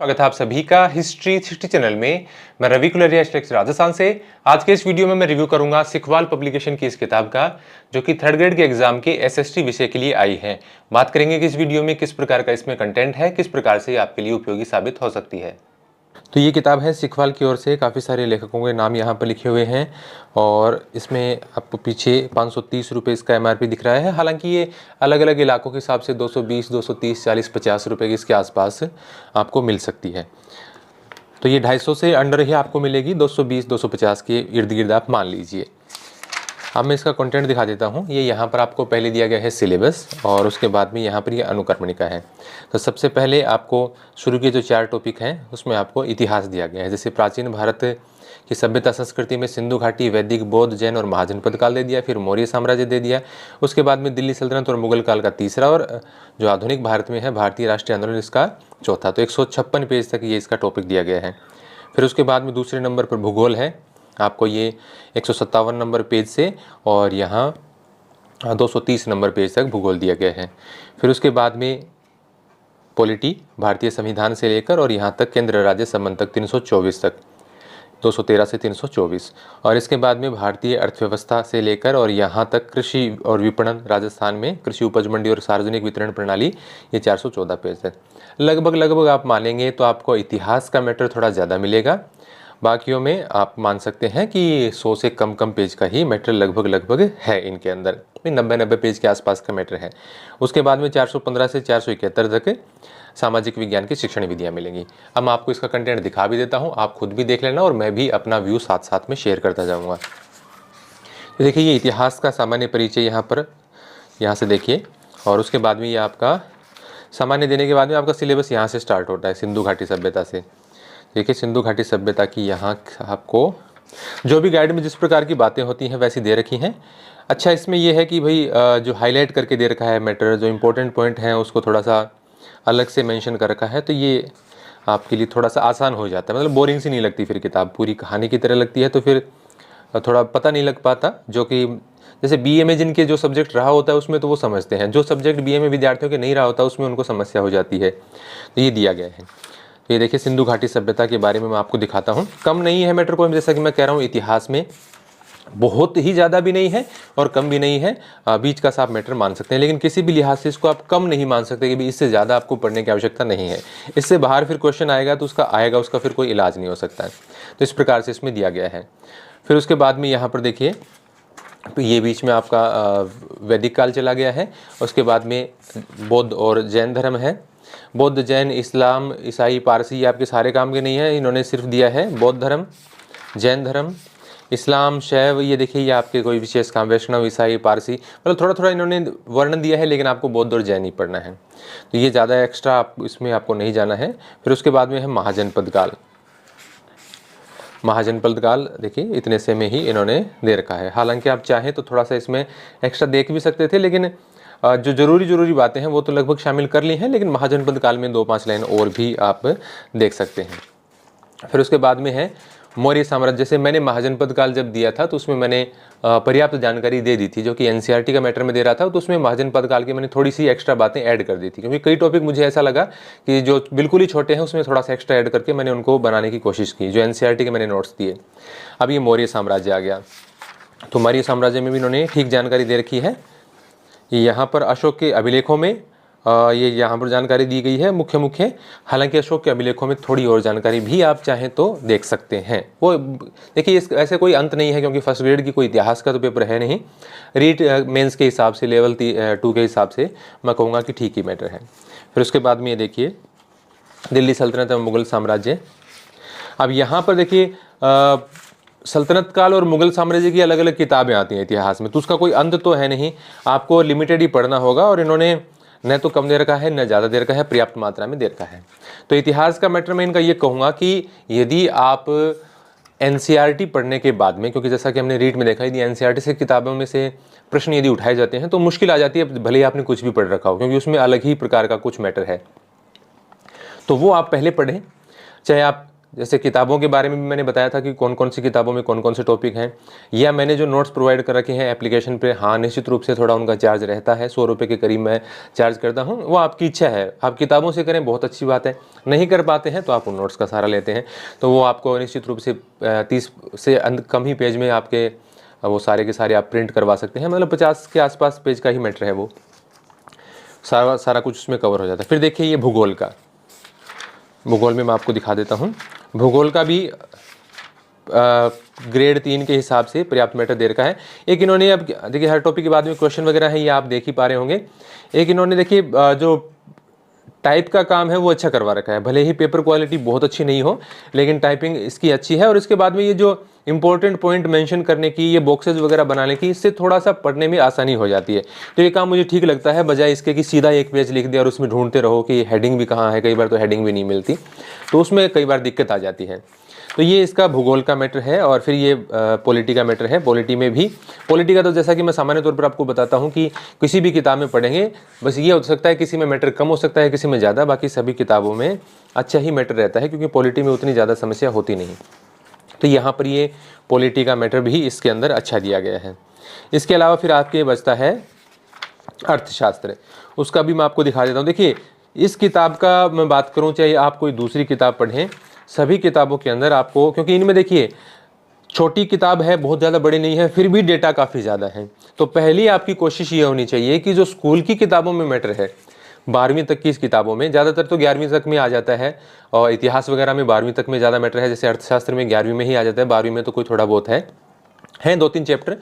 स्वागत है आप सभी का हिस्ट्री 60 चैनल में। मैं रवि कुलरिया राजस्थान से। आज के इस वीडियो में मैं रिव्यू करूंगा सिखवाल पब्लिकेशन की इस किताब का, जो कि थर्ड ग्रेड के एग्जाम के एसएसटी विषय के लिए आई है। बात करेंगे कि इस वीडियो में किस प्रकार का इसमें कंटेंट है, किस प्रकार से आपके लिए उपयोगी साबित हो सकती है। तो ये किताब है सिखवाल की ओर से, काफ़ी सारे लेखकों के नाम यहाँ पर लिखे हुए हैं और इसमें आपको पीछे 530 रुपये इसका एमआरपी दिख रहा है। हालांकि ये अलग अलग इलाकों के हिसाब से 220, 230, 40, 50 रुपये के इसके आसपास आपको मिल सकती है। तो ये 250 से अंडर ही आपको मिलेगी, 220, 250 के इर्द गिर्द आप मान लीजिए। अब मैं इसका कंटेंट दिखा देता हूँ। ये यहाँ पर आपको पहले दिया गया है सिलेबस और उसके बाद में यहाँ पर ये अनुक्रमणिका है। तो सबसे पहले आपको शुरू के जो 4 टॉपिक हैं उसमें आपको इतिहास दिया गया है। जैसे प्राचीन भारत की सभ्यता संस्कृति में सिंधु घाटी, वैदिक, बौद्ध, जैन और महाजनपद काल दे दिया। फिर मौर्य साम्राज्य दे दिया। उसके बाद में दिल्ली सल्तनत और मुगल काल का तीसरा, और जो आधुनिक भारत में है भारतीय राष्ट्रीय आंदोलन इसका चौथा। तो 156 पेज तक ये इसका टॉपिक दिया गया है। फिर उसके बाद में दूसरे नंबर पर भूगोल है, आपको ये 157 नंबर पेज से और यहाँ 230 नंबर पेज तक भूगोल दिया गया है। फिर उसके बाद में पॉलिटी, भारतीय संविधान से लेकर और यहाँ तक केंद्र राज्य संबंध तक 324 तक, 213 से 324। और इसके बाद में भारतीय अर्थव्यवस्था से लेकर और यहाँ तक कृषि और विपणन, राजस्थान में कृषि उपज मंडी और सार्वजनिक वितरण प्रणाली, ये 414 पेज तक। लगभग आप मानेंगे तो आपको इतिहास का मैटर थोड़ा ज़्यादा मिलेगा। बाकियों में आप मान सकते हैं कि 100 से कम पेज का ही मैटर लगभग है इनके अंदर। 90 पेज के आसपास का मैटर है। उसके बाद में 415 से 471 तक सामाजिक विज्ञान की शिक्षण विधियाँ मिलेंगी। अब मैं आपको इसका कंटेंट दिखा भी देता हूँ, आप खुद भी देख लेना और मैं भी अपना व्यू साथ साथ में शेयर करता जाऊँगा। तो देखिए ये इतिहास का सामान्य परिचय यहाँ से देखिए, और उसके बाद में ये आपका सामान्य देने के बाद में आपका सिलेबस यहाँ से स्टार्ट होता है, सिंधु घाटी सभ्यता से। देखिए सिंधु घाटी सभ्यता की यहाँ आपको जो भी गाइड में जिस प्रकार की बातें होती हैं वैसी दे रखी हैं। अच्छा, इसमें यह है कि भाई जो हाईलाइट करके दे रखा है मैटर, जो इंपॉर्टेंट पॉइंट हैं उसको थोड़ा सा अलग से मेंशन कर रखा है, तो ये आपके लिए थोड़ा सा आसान हो जाता है। मतलब बोरिंग सी नहीं लगती फिर किताब, पूरी कहानी की तरह लगती है, तो फिर थोड़ा पता नहीं लग पाता। जो कि जैसे बीए में जिनके जो सब्जेक्ट रहा होता है उसमें तो वो समझते हैं, जो सब्जेक्ट बीए में विद्यार्थियों के नहीं रहा होता उसमें उनको समस्या हो जाती है। तो ये दिया गया है। तो ये देखिए सिंधु घाटी सभ्यता के बारे में मैं आपको दिखाता हूँ। कम नहीं है मैटर को, जैसा कि मैं कह रहा हूँ इतिहास में बहुत ही ज़्यादा भी नहीं है और कम भी नहीं है, बीच का आप मैटर मान सकते हैं। लेकिन किसी भी लिहाज से इसको आप कम नहीं मान सकते कि भी इससे ज़्यादा आपको पढ़ने की आवश्यकता नहीं है। इससे बाहर फिर क्वेश्चन आएगा तो उसका फिर कोई इलाज नहीं हो सकता है। तो इस प्रकार से इसमें दिया गया है। फिर उसके बाद में यहाँ पर देखिए, तो ये बीच में आपका वैदिक काल चला गया है। उसके बाद में बौद्ध और जैन धर्म है। बौद्ध, जैन, इस्लाम, ईसाई, पारसी, ये आपके सारे काम के नहीं है, इन्होंने सिर्फ दिया है बौद्ध धर्म, जैन धर्म, इस्लाम, शैव। ये देखिए ये आपके कोई विशेष काम, वैष्णव, ईसाई, पारसी, मतलब थोड़ा इन्होंने वर्णन दिया है, लेकिन आपको बौद्ध और जैन ही पढ़ना है। तो ये ज़्यादा एक्स्ट्रा इसमें आपको नहीं जाना है। फिर उसके बाद में है महाजनपद काल। महाजनपद काल देखिए इतने से में ही इन्होंने दे रखा है। हालांकि आप चाहें तो थोड़ा सा इसमें एक्स्ट्रा देख भी सकते थे, लेकिन जो जरूरी बातें हैं वो तो लगभग शामिल कर ली हैं, लेकिन महाजनपद काल में 2-5 लाइन और भी आप देख सकते हैं। फिर उसके बाद में है मौर्य साम्राज्य। जैसे मैंने महाजनपद काल जब दिया था तो उसमें मैंने पर्याप्त जानकारी दे दी थी, जो कि एनसीईआरटी का मैटर में दे रहा था। तो उसमें महाजनपद काल की मैंने थोड़ी सी एक्स्ट्रा बातें ऐड कर दी थी, क्योंकि कई टॉपिक मुझे ऐसा लगा कि जो बिल्कुल ही छोटे हैं उसमें थोड़ा सा एक्स्ट्रा ऐड करके मैंने उनको बनाने की कोशिश की, जो एनसीईआरटी के मैंने नोट्स दिए। अब ये मौर्य साम्राज्य आ गया, तो मौर्य साम्राज्य में भी इन्होंने ठीक जानकारी दे रखी है। यहाँ पर अशोक के अभिलेखों में ये यहाँ पर जानकारी दी गई है मुख्य। हालांकि अशोक के अभिलेखों में थोड़ी और जानकारी भी आप चाहें तो देख सकते हैं। वो देखिए ऐसे कोई अंत नहीं है, क्योंकि फर्स्ट ग्रेड की कोई इतिहास का तो पेपर है नहीं। रीट मेंस के हिसाब से, लेवल 2 के हिसाब से मैं कहूँगा कि ठीक ही मैटर है। फिर उसके बाद में ये देखिए दिल्ली सल्तनत और मुगल साम्राज्य। अब यहाँ पर देखिए सल्तनत काल और मुगल साम्राज्य की अलग अलग किताबें आती हैं इतिहास में, तो उसका कोई अंत तो है नहीं, आपको लिमिटेड ही पढ़ना होगा। और इन्होंने न तो कम दे रखा है न ज़्यादा दे रखा है, पर्याप्त मात्रा में दे रखा है। तो इतिहास का मैटर मैं इनका ये कहूँगा कि यदि आप एनसीईआरटी पढ़ने के बाद में, क्योंकि जैसा कि हमने रीट में देखा, यदि एनसीईआरटी से किताबों में से प्रश्न यदि उठाए जाते हैं तो मुश्किल आ जाती है, भले ही आपने कुछ भी पढ़ रखा हो, क्योंकि उसमें अलग ही प्रकार का कुछ मैटर है। तो वो आप पहले पढ़ें, चाहे आप जैसे किताबों के बारे में भी मैंने बताया था कि कौन कौन सी किताबों में कौन कौन से टॉपिक हैं, या मैंने जो नोट्स प्रोवाइड कर रखे हैं एप्लीकेशन पे, हाँ निश्चित रूप से थोड़ा उनका चार्ज रहता है, 100 रुपये के करीब मैं चार्ज करता हूँ। वो आपकी इच्छा है, आप किताबों से करें बहुत अच्छी बात है, नहीं कर पाते हैं तो आप उन नोट्स का सहारा लेते हैं, तो वो आपको निश्चित रूप से 30 से कम ही पेज में आपके वो सारे के सारे आप प्रिंट करवा सकते हैं। मतलब 50 के आसपास पेज का ही मैटर है, वो सारा कुछ उसमें कवर हो जाता है। फिर देखिए ये भूगोल का, भूगोल में मैं आपको दिखा देता हूँ। भूगोल का भी ग्रेड 3 के हिसाब से पर्याप्त मैटर दे रखा है। एक इन्होंने, अब देखिए हर टॉपिक के बाद में क्वेश्चन वगैरह है, ये आप देख ही पा रहे होंगे। एक इन्होंने देखिए जो टाइप का काम है वो अच्छा करवा रखा है, भले ही पेपर क्वालिटी बहुत अच्छी नहीं हो लेकिन टाइपिंग इसकी अच्छी है। और इसके बाद में ये जो इंपॉर्टेंट पॉइंट मेंशन करने की, ये बॉक्सेस वगैरह बनाने की, इससे थोड़ा सा पढ़ने में आसानी हो जाती है। तो ये काम मुझे ठीक लगता है, बजाय इसके कि सीधा एक पेज लिख दिया और उसमें ढूंढते रहो कि हेडिंग भी कहाँ है, कई बार तो हेडिंग भी नहीं मिलती, तो उसमें कई बार दिक्कत आ जाती है। तो ये इसका भूगोल का मैटर है। और फिर ये पॉलिटी का मैटर है। पॉलिटी में भी, पॉलिटी का तो जैसा कि मैं सामान्य तौर पर आपको बताता हूँ कि किसी भी किताब में पढ़ेंगे, बस ये हो सकता है किसी में मैटर कम हो सकता है, किसी में ज़्यादा, बाकी सभी किताबों में अच्छा ही मैटर रहता है, क्योंकि पॉलिटी में उतनी ज़्यादा समस्या होती नहीं। तो यहाँ पर ये पॉलिटी का मैटर भी इसके अंदर अच्छा दिया गया है। इसके अलावा फिर आपके बचता है अर्थशास्त्र, उसका भी मैं आपको दिखा देता हूँ। देखिए इस किताब का मैं बात करूँ, चाहे आप कोई दूसरी किताब पढ़ें, सभी किताबों के अंदर आपको, क्योंकि इनमें देखिए छोटी किताब है, बहुत ज़्यादा बड़ी नहीं है, फिर भी डेटा काफ़ी ज़्यादा है। तो पहली आपकी कोशिश ये होनी चाहिए कि जो स्कूल की किताबों में मैटर है, 12वीं तक की इस किताबों में, ज़्यादातर तो 11वीं तक में आ जाता है, और इतिहास वगैरह में 12वीं तक में ज़्यादा मैटर है, जैसे अर्थशास्त्र में 11वीं में ही आ जाता है, 12वीं में तो कोई थोड़ा बहुत है 2-3 चैप्टर।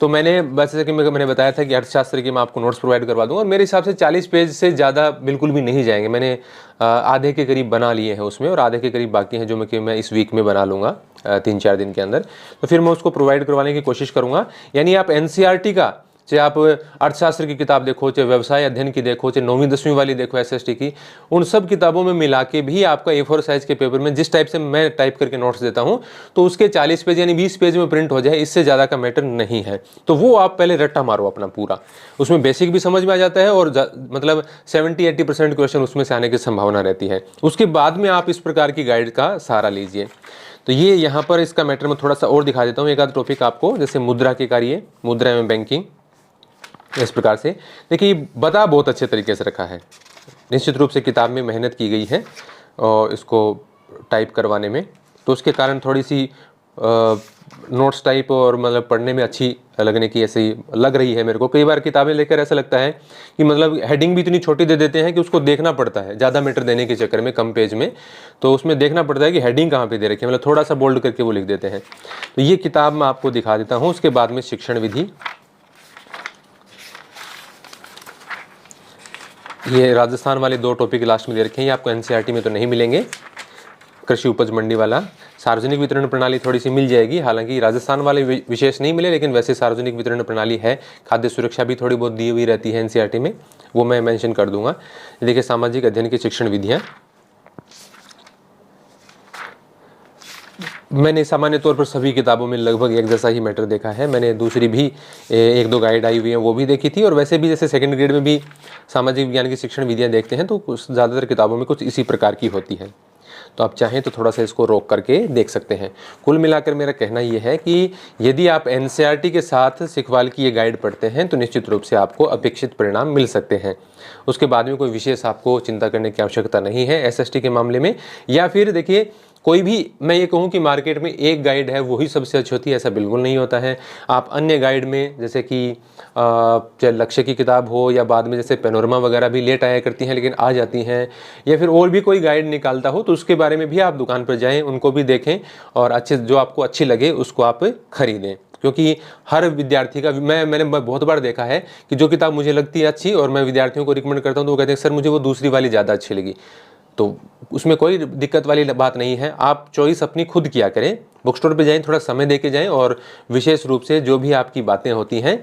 तो मैंने वैसे कि मैंने बताया था कि अर्थशास्त्र की मैं आपको नोट्स प्रोवाइड करवा दूंगा, और मेरे हिसाब से 40 पेज से ज़्यादा बिल्कुल भी नहीं जाएंगे। मैंने आधे के करीब बना लिए हैं उसमें, और आधे के करीब बाकी हैं जो मैं इस वीक में बना लूँगा 3-4 दिन के अंदर। तो फिर मैं उसको प्रोवाइड करवाने की कोशिश करूँगा। यानी आप NCERT का, चाहे आप अर्थशास्त्र की किताब देखो, चाहे व्यवसाय अध्ययन की देखो, चाहे 9वीं 10वीं वाली देखो SST की, उन सब किताबों में मिला के भी आपका A4 साइज के पेपर में जिस टाइप से मैं टाइप करके नोट्स देता हूं, तो उसके 40 पेज यानी 20 पेज में प्रिंट हो जाए, इससे ज़्यादा का मैटर नहीं है। तो वो आप पहले रट्टा मारो अपना पूरा, उसमें बेसिक भी समझ में आ जाता है, और मतलब 70-80% क्वेश्चन उसमें से आने की संभावना रहती है। उसके बाद में आप इस प्रकार की गाइड का सहारा लीजिए। तो ये यहाँ पर इसका मैटर मैं थोड़ा सा और दिखा देता हूँ, एक आध टॉपिक आपको, जैसे मुद्रा के कार्य, मुद्रा एवं बैंकिंग, इस प्रकार से। देखिए बता बहुत अच्छे तरीके से रखा है, निश्चित रूप से किताब में मेहनत की गई है और इसको टाइप करवाने में, तो उसके कारण थोड़ी सी नोट्स टाइप और मतलब पढ़ने में अच्छी लगने की ऐसी लग रही है मेरे को। कई बार किताबें लेकर ऐसा लगता है कि मतलब हेडिंग भी इतनी छोटी दे देते हैं कि उसको देखना पड़ता है, ज़्यादा मीटर देने के चक्कर में कम पेज में, तो उसमें देखना पड़ता है कि हेडिंग कहाँ पे दे रखी है, मतलब थोड़ा सा बोल्ड करके वो लिख देते हैं। तो ये किताब मैं आपको दिखा देता हूँ। उसके बाद में शिक्षण विधि, ये राजस्थान वाले 2 टॉपिक लास्ट में दे रखे हैं, ये आपको NCERT में तो नहीं मिलेंगे। कृषि उपज मंडी वाला, सार्वजनिक वितरण प्रणाली थोड़ी सी मिल जाएगी, हालांकि राजस्थान वाले विशेष नहीं मिले, लेकिन वैसे सार्वजनिक वितरण प्रणाली है। खाद्य सुरक्षा भी थोड़ी बहुत दी हुई रहती है NCERT में, वो मैं मेंशन कर दूंगा। देखिए सामाजिक अध्ययन की शिक्षण विधियाँ, मैंने सामान्य तौर पर सभी किताबों में लगभग एक जैसा ही मैटर देखा है। मैंने दूसरी भी 1-2 गाइड आई हुई हैं वो भी देखी थी, और वैसे भी जैसे सेकंड ग्रेड में भी सामाजिक विज्ञान की शिक्षण विधियाँ देखते हैं तो कुछ ज़्यादातर किताबों में कुछ इसी प्रकार की होती है। तो आप चाहें तो थोड़ा सा इसको रोक करके देख सकते हैं। कुल मिलाकर मेरा कहना यह है कि यदि आप NCERT के साथ सिखवाल की ये गाइड पढ़ते हैं तो निश्चित रूप से आपको अपेक्षित परिणाम मिल सकते हैं। उसके बाद में कोई विशेष आपको चिंता करने की आवश्यकता नहीं है SST के मामले में। या फिर देखिए कोई भी, मैं ये कहूँ कि मार्केट में एक गाइड है वही सबसे अच्छी होती है, ऐसा बिल्कुल नहीं होता है। आप अन्य गाइड में, जैसे कि चाहे लक्ष्य की किताब हो या बाद में जैसे पेनोरमा वगैरह भी लेट आया करती हैं लेकिन आ जाती हैं, या फिर और भी कोई गाइड निकालता हो तो उसके बारे में भी आप दुकान पर जाएं, उनको भी देखें और अच्छे जो आपको अच्छी लगे उसको आप खरीदें। क्योंकि हर विद्यार्थी का, मैंने बहुत बार देखा है कि जो किताब मुझे लगती है अच्छी और मैं विद्यार्थियों को रिकमेंड करता हूँ तो वो कहते हैं सर मुझे वो दूसरी वाली ज़्यादा अच्छी लगी। तो उसमें कोई दिक्कत वाली बात नहीं है, आप चॉइस अपनी खुद किया करें। बुक स्टोर पे जाएं, थोड़ा समय दे के जाएं, और विशेष रूप से जो भी आपकी बातें होती हैं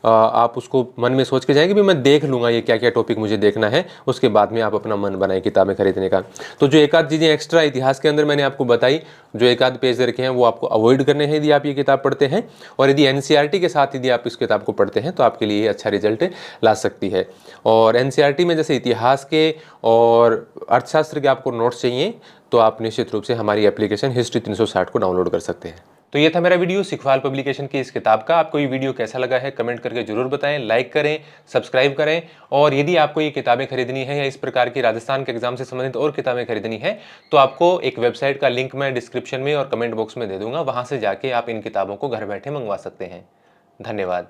आप उसको मन में सोच के जाएंगे भी मैं देख लूँगा ये क्या क्या टॉपिक मुझे देखना है, उसके बाद में आप अपना मन बनाए किताबें खरीदने का। तो जो एक आध चीज़ें एक्स्ट्रा इतिहास के अंदर मैंने आपको बताई, जो एक आध पेज रखे हैं वो आपको अवॉइड करने हैं यदि आप ये किताब पढ़ते हैं, और यदि एनसीईआरटी के साथ यदि आप इस किताब को पढ़ते हैं तो आपके लिए ये अच्छा रिजल्ट ला सकती है। और एनसीईआरटी में जैसे इतिहास के और अर्थशास्त्र के आपको नोट्स चाहिए तो आप निश्चित रूप से हमारी एप्लीकेशन हिस्ट्री 360 को डाउनलोड कर सकते हैं। तो ये था मेरा वीडियो सिखवाल पब्लिकेशन की इस किताब का। आपको ये वीडियो कैसा लगा है कमेंट करके जरूर बताएं, लाइक करें, सब्सक्राइब करें। और यदि आपको ये किताबें खरीदनी है या इस प्रकार की राजस्थान के एग्जाम से संबंधित और किताबें खरीदनी है तो आपको एक वेबसाइट का लिंक मैं डिस्क्रिप्शन में और कमेंट बॉक्स में दे दूंगा, वहां से जाके आप इन किताबों को घर बैठे मंगवा सकते हैं। धन्यवाद।